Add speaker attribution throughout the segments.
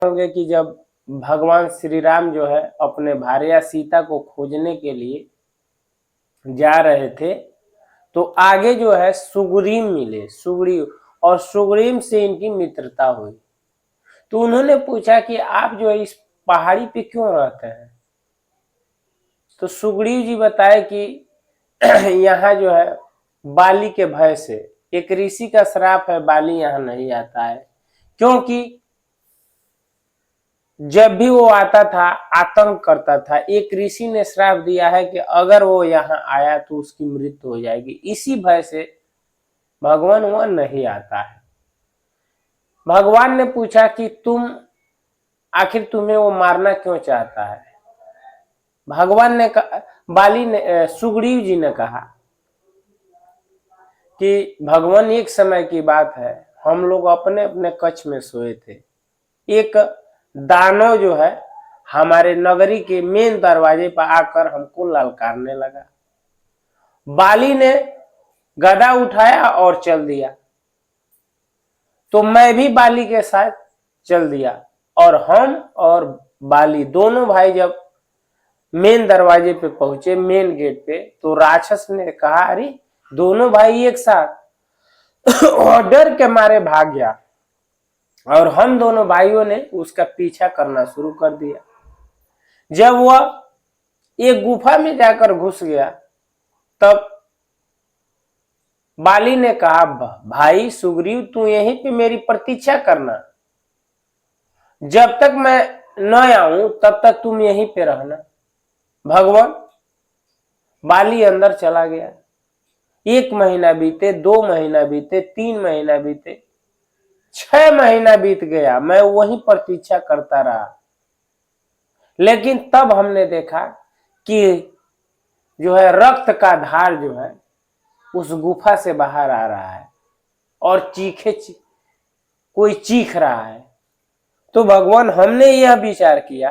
Speaker 1: होंगे कि जब भगवान श्री राम जो है अपने भार्या सीता को खोजने के लिए जा रहे थे तो आगे जो है सुग्रीव मिले, सुग्रीव, और सुग्रीव से इनकी मित्रता हुई। तो उन्होंने पूछा कि आप जो है इस पहाड़ी पे क्यों रहते हैं? तो सुग्रीव जी बताए कि यहाँ जो है बाली के भय से, एक ऋषि का श्राप है, बाली यहाँ नहीं आता है, क्योंकि जब भी वो आता था आतंक करता था। एक ऋषि ने श्राप दिया है कि अगर वो यहाँ आया तो उसकी मृत्यु हो जाएगी, इसी भय से भगवान वह नहीं आता है। भगवान ने पूछा कि आखिर तुम्हें वो मारना क्यों चाहता है? भगवान ने बाली ने, सुग्रीव जी ने कहा कि भगवान एक समय की बात है, हम लोग अपने अपने कक्ष में सोए थे, एक दानव जो है हमारे नगरी के मेन दरवाजे पर आकर हमको ललकारने लगा। बाली ने गदा उठाया और चल दिया, तो मैं भी बाली के साथ चल दिया, और हम और बाली दोनों भाई जब मेन दरवाजे पे पहुंचे, मेन गेट पे, तो राक्षस ने कहा अरे दोनों भाई एक साथ और डर के मारे भाग गया, और हम दोनों भाइयों ने उसका पीछा करना शुरू कर दिया। जब वह एक गुफा में जाकर घुस गया तब बाली ने कहा भाई सुग्रीव तू यहीं पे मेरी प्रतीक्षा करना, जब तक मैं न आऊं तब तक तुम यहीं पे रहना। भगवान बाली अंदर चला गया। 1 महीना बीते, 2 महीना बीते, 3 महीना बीते, 6 महीना बीत गया, मैं वहीं प्रतीक्षा करता रहा। लेकिन तब हमने देखा कि जो है रक्त का धार जो है उस गुफा से बाहर आ रहा है और कोई चीख रहा है। तो भगवान हमने यह विचार किया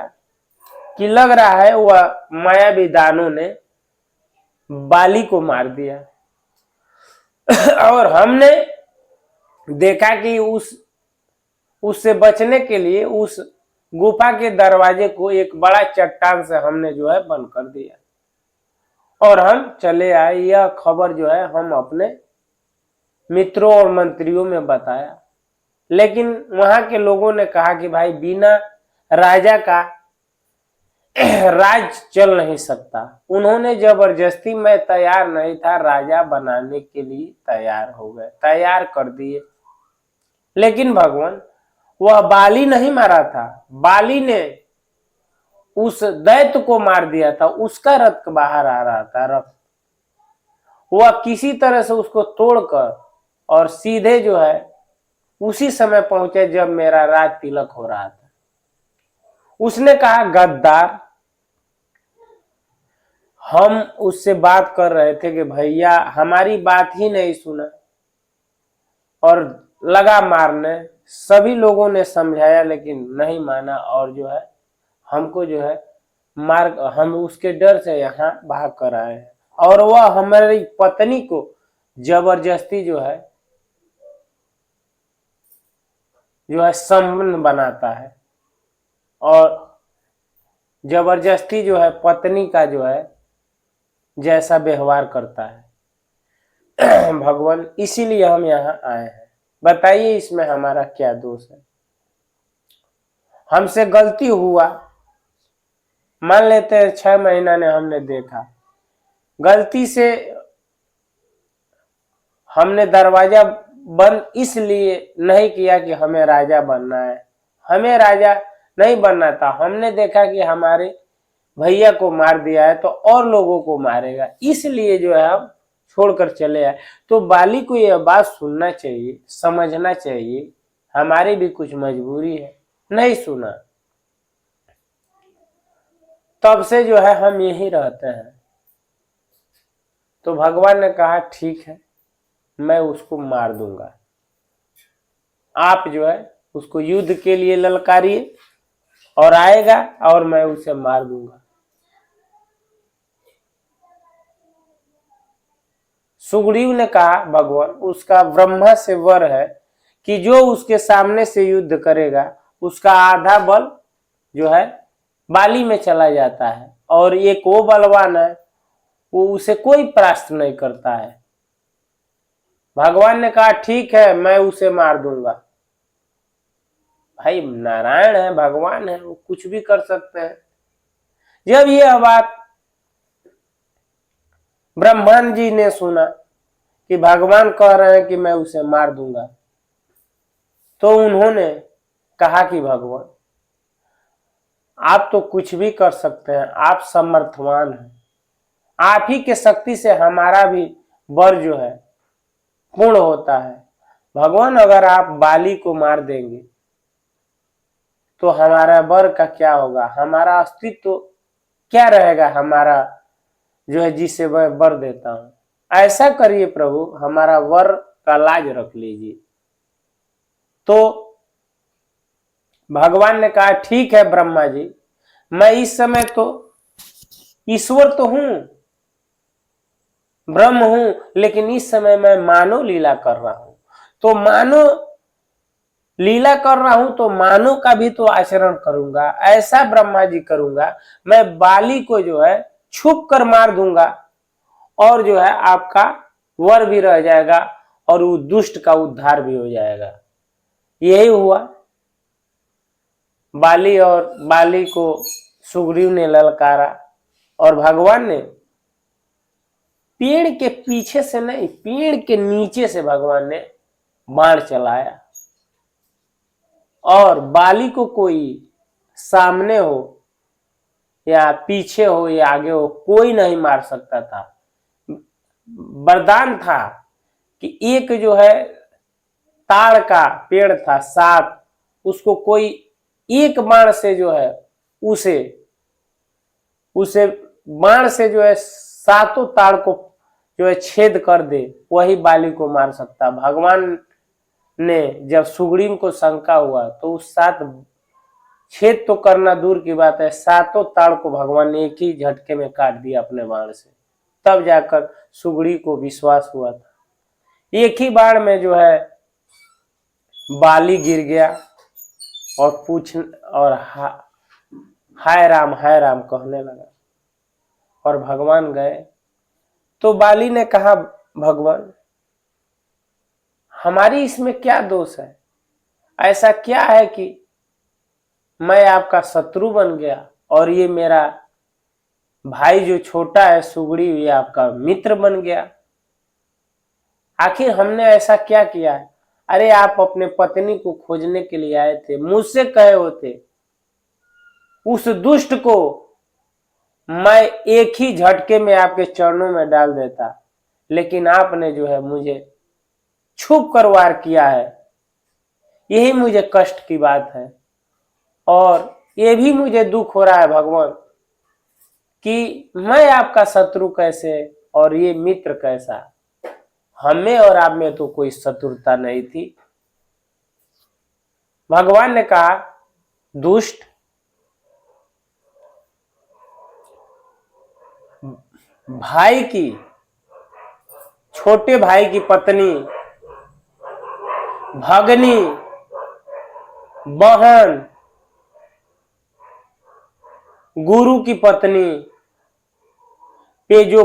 Speaker 1: कि लग रहा है वह मायावी दानों ने बाली को मार दिया और हमने देखा कि उससे बचने के लिए उस गुफा के दरवाजे को एक बड़ा चट्टान से हमने जो है बंद कर दिया और हम चले आए। यह खबर जो है हम अपने मित्रों और मंत्रियों में बताया, लेकिन वहां के लोगों ने कहा कि भाई बिना राजा का राज चल नहीं सकता। उन्होंने जबरदस्ती, मैं तैयार नहीं था, राजा बनाने के लिए तैयार हो गए, तैयार कर दिए। लेकिन भगवान वह बाली नहीं मारा था, बाली ने उस दैत्य को मार दिया था, उसका रक्त बाहर आ रहा था, रक्त। वह किसी तरह से उसको तोड़कर और सीधे जो है उसी समय पहुंचे जब मेरा राज तिलक हो रहा था। उसने कहा गद्दार, हम उससे बात कर रहे थे कि भैया हमारी बात ही नहीं सुना और लगा मारने। सभी लोगों ने समझाया लेकिन नहीं माना और जो है हमको जो है हम उसके डर से यहाँ भाग कर आए हैं। और वह हमारी पत्नी को जबरदस्ती जो है संबंध बनाता है और जबरदस्ती जो है पत्नी का जो है जैसा व्यवहार करता है। भगवान इसीलिए हम यहाँ आए हैं, बताइए इसमें हमारा क्या दोष है? हमसे गलती हुआ, मान लेते हैं 6 महीना ने हमने देखा, गलती से हमने दरवाजा बंद इसलिए नहीं किया कि हमें राजा बनना है, हमें राजा नहीं बनना था। हमने देखा कि हमारे भैया को मार दिया है तो और लोगों को मारेगा, इसलिए जो है हम छोड़कर चले आए। तो बाली को यह बात सुनना चाहिए, समझना चाहिए, हमारी भी कुछ मजबूरी है, नहीं सुना। तब से जो है हम यहीं रहते हैं। तो भगवान ने कहा ठीक है, मैं उसको मार दूंगा, आप जो है उसको युद्ध के लिए ललकारिए और आएगा और मैं उसे मार दूंगा। सुग्रीव ने कहा भगवान उसका ब्रह्मा से वर है कि जो उसके सामने से युद्ध करेगा उसका आधा बल जो है बाली में चला जाता है, और एक वो बलवान है, वो उसे कोई परास्त नहीं करता है। भगवान ने कहा ठीक है, मैं उसे मार दूंगा। भाई नारायण है, भगवान है, वो कुछ भी कर सकते हैं। जब यह बात ब्रह्मा जी ने सुना कि भगवान कह रहे हैं कि मैं उसे मार दूंगा, तो उन्होंने कहा कि भगवान आप तो कुछ भी कर सकते हैं, आप समर्थवान हैं, आप ही के शक्ति से हमारा भी वर जो है पूर्ण होता है। भगवान अगर आप बाली को मार देंगे तो हमारा वर का क्या होगा, हमारा अस्तित्व तो क्या रहेगा, हमारा जो है जिसे मैं वर देता हूं। ऐसा करिए प्रभु, हमारा वर का लाज रख लीजिए। तो भगवान ने कहा ठीक है ब्रह्मा जी, मैं इस समय तो ईश्वर तो हूं, ब्रह्म हूं, लेकिन इस समय मैं मानव लीला कर रहा हूं। तो मानव लीला कर रहा हूं तो मानव का भी तो आचरण करूंगा। ऐसा ब्रह्मा जी करूंगा, मैं बाली को जो है छुप कर मार दूंगा, और जो है आपका वर भी रह जाएगा, और वो दुष्ट का उद्धार भी हो जाएगा। यही हुआ। बाली को सुग्रीव ने ललकारा, और भगवान ने पेड़ के पीछे से नहीं, पेड़ के नीचे से भगवान ने बाण चलाया, और बाली को कोई सामने हो या पीछे हो या आगे हो, कोई नहीं मार सकता था। वरदान था कि एक जो है ताड़ का पेड़ था, सात, उसको कोई एक बाण से जो है उसे उसे बाण से जो है सातों ताड़ को जो है छेद कर दे, वही बाली को मार सकता। भगवान ने जब सुग्रीव को शंका हुआ तो उस सात छेद तो करना दूर की बात है, सातों ताड़ को भगवान ने एक ही झटके में काट दिया अपने बाण से। तब जाकर सुग्रीव को विश्वास हुआ था। एक ही बाण में जो है बाली गिर गया, और हाय राम कहने लगा, और भगवान गए। तो बाली ने कहा भगवान हमारी इसमें क्या दोष है, ऐसा क्या है कि मैं आपका शत्रु बन गया, और ये मेरा भाई जो छोटा है सुग्रीव ये आपका मित्र बन गया। आखिर हमने ऐसा क्या किया है? अरे आप अपने पत्नी को खोजने के लिए आए थे, मुझसे कहे होते, उस दुष्ट को मैं एक ही झटके में आपके चरणों में डाल देता, लेकिन आपने जो है मुझे छुप कर वार किया है। यही मुझे कष्ट की बात है, और ये भी मुझे दुख हो रहा है भगवान कि मैं आपका शत्रु कैसे और ये मित्र कैसा। हमें और आप में तो कोई शत्रुता नहीं थी। भगवान ने कहा दुष्ट, भाई की, छोटे भाई की पत्नी, भगनी, बहन, गुरु की पत्नी पे जो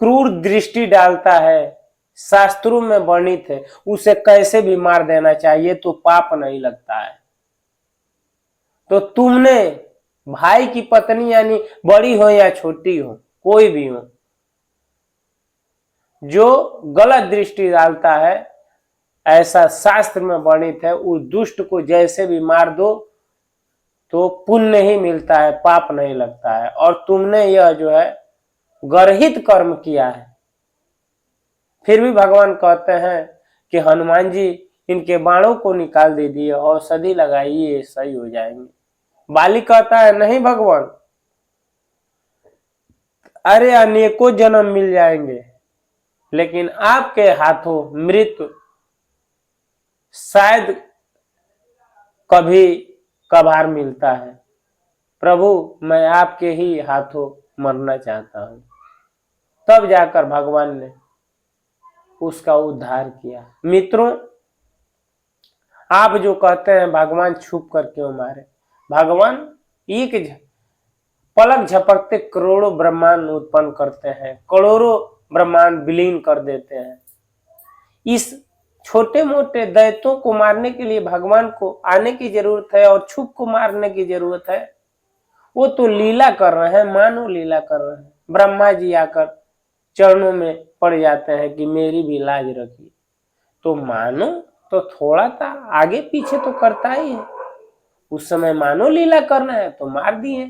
Speaker 1: क्रूर दृष्टि डालता है, शास्त्रों में वर्णित है, उसे कैसे भी मार देना चाहिए तो पाप नहीं लगता है। तो तुमने भाई की पत्नी, यानी बड़ी हो या छोटी हो, कोई भी हो, जो गलत दृष्टि डालता है, ऐसा शास्त्र में वर्णित है, उस दुष्ट को जैसे भी मार दो तो पुण्य ही मिलता है, पाप नहीं लगता है। और तुमने यह जो है गर्हित कर्म किया है। फिर भी भगवान कहते हैं कि हनुमान जी इनके बाणों को निकाल दीजिए, औषधि लगाइए, सही हो जाएंगे। बाली कहता है नहीं भगवान, अरे अनेकों जन्म मिल जाएंगे, लेकिन आपके हाथों मृत्यु शायद कभी कभार मिलता है। प्रभु मैं आपके ही हाथों मरना चाहता हूं। तब जाकर भगवान ने उसका उद्धार किया। मित्रों, आप जो कहते हैं भगवान छुप कर क्यों मारे, भगवान एक पलक झपकते करोड़ों ब्रह्मांड उत्पन्न करते हैं, करोड़ों ब्रह्मांड विलीन कर देते हैं। इस छोटे मोटे दैत्यों को मारने के लिए भगवान को आने की जरूरत है और छुप को मारने की जरूरत है? वो तो लीला कर रहे हैं, मानो लीला कर रहे हैं। ब्रह्मा जी आकर चरणों में पड़ जाते हैं कि मेरी भी लाज रखिए। तो मानो तो थोड़ा सा आगे पीछे तो करता ही है, उस समय मानो लीला करना है तो मार दिए।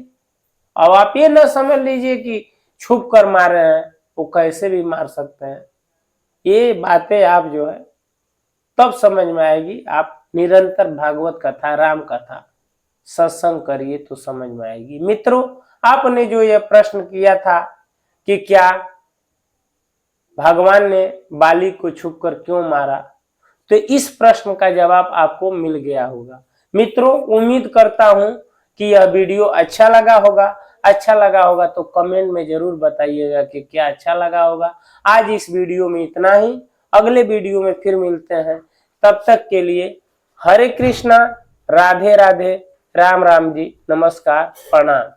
Speaker 1: अब आप ये न समझ लीजिए कि छुप कर मार रहे हैं, वो कैसे भी मार सकते हैं। ये बातें आप जो है तब समझ में आएगी, आप निरंतर भागवत कथा, राम कथा, सत्संग करिए तो समझ में आएगी। मित्रों, आपने जो यह प्रश्न किया था कि क्या भगवान ने बाली को छुपकर क्यों मारा, तो इस प्रश्न का जवाब आपको मिल गया होगा। मित्रों, उम्मीद करता हूं कि यह वीडियो अच्छा लगा होगा। अच्छा लगा होगा तो कमेंट में जरूर बताइएगा कि क्या अच्छा लगा होगा। आज इस वीडियो में इतना ही, अगले वीडियो में फिर मिलते हैं। तब तक के लिए हरे कृष्णा, राधे राधे, राम राम जी, नमस्कार, प्रणाम।